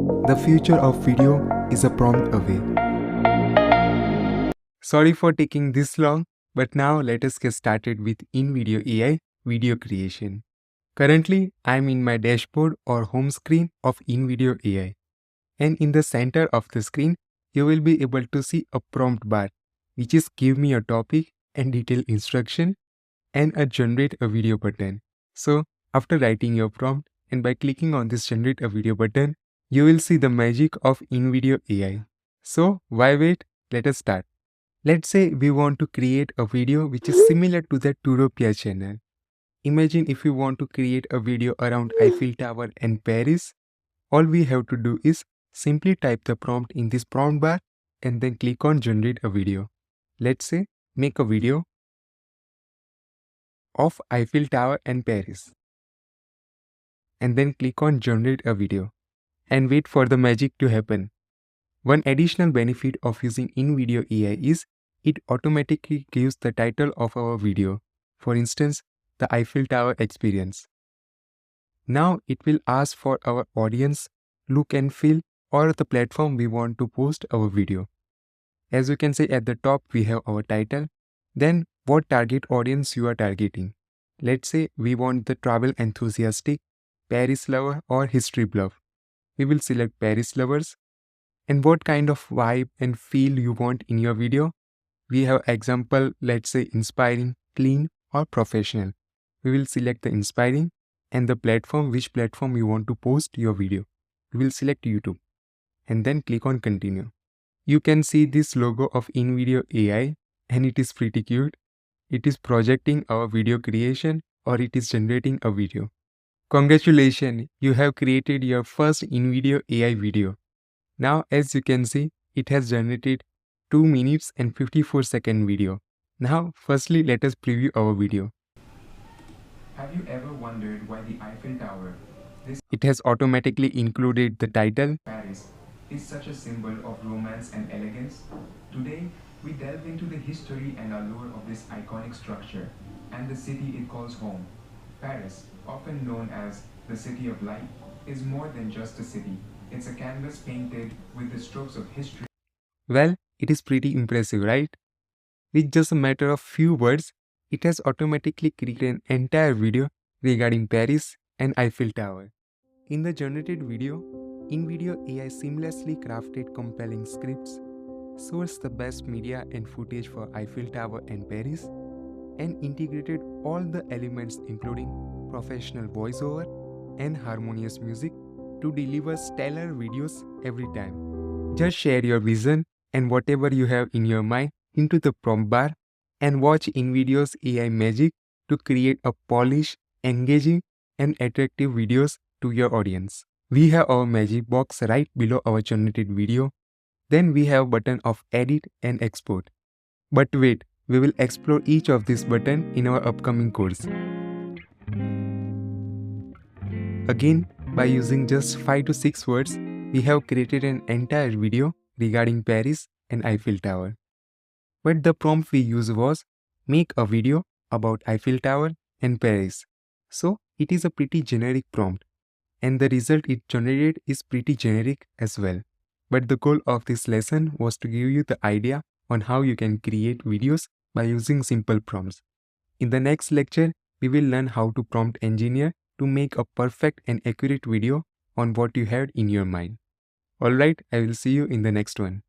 The future of video is a prompt away. Sorry for taking this long, but now let us get started with in-video AI video creation. Currently, I am in my dashboard or home screen of in-video AI. And in the center of the screen, you will be able to see a prompt bar, which is give me a topic and detailed instruction and a generate a video button. So after writing your prompt and by clicking on this generate a video button, you will see the magic of in-video AI. So why wait? Let us start. Let's say we want to create a video which is similar to the Turopia channel. Imagine if you want to create a video around Eiffel Tower and Paris. All we have to do is simply type the prompt in this prompt bar and then click on generate a video. Let's say make a video of Eiffel Tower and Paris. And then click on generate a video and wait for the magic to happen. One additional benefit of using in-video AI is it automatically gives the title of our video. For instance, the Eiffel Tower experience. Now it will ask for our audience, look and feel, or the platform we want to post our video. As you can see at the top, we have our title. Then what target audience you are targeting. Let's say we want the travel enthusiastic, Paris lover or history buff. We will select Paris lovers. And what kind of vibe and feel you want in your video. We have example, let's say inspiring, clean or professional. We will select the inspiring and the platform, which platform you want to post your video. We will select YouTube and then click on continue. You can see this logo of in-video AI and it is pretty cute. It is projecting our video creation or it is generating a video. Congratulations, you have created your first in-video AI video. Now as you can see, it has generated 2 minutes and 54-second video. Now firstly let us preview our video. Have you ever wondered why the Eiffel Tower, It has automatically included the title. Paris, is such a symbol of romance and elegance? Today, we delve into the history and allure of this iconic structure and the city it calls home. Paris, often known as the City of Light, is more than just a city. It's a canvas painted with the strokes of history. Well, it is pretty impressive, right? With just a matter of few words, it has automatically created an entire video regarding Paris and Eiffel Tower. In the generated video, in-video AI seamlessly crafted compelling scripts, sourced the best media and footage for Eiffel Tower and Paris, and integrated all the elements including professional voiceover and harmonious music to deliver stellar videos every time. Just share your vision and whatever you have in your mind into the prompt bar and watch in-video's AI magic to create a polished, engaging, and attractive videos to your audience. We have our magic box right below our generated video. Then we have button of edit and export. But wait, we will explore each of these buttons in our upcoming course. Again, by using just 5 to 6 words, we have created an entire video regarding Paris and Eiffel Tower. But the prompt we used was make a video about Eiffel Tower and Paris. So it is a pretty generic prompt and the result it generated is pretty generic as well. But the goal of this lesson was to give you the idea on how you can create videos by using simple prompts. In the next lecture, we will learn how to prompt engineer to make a perfect and accurate video on what you had in your mind. Alright, I will see you in the next one.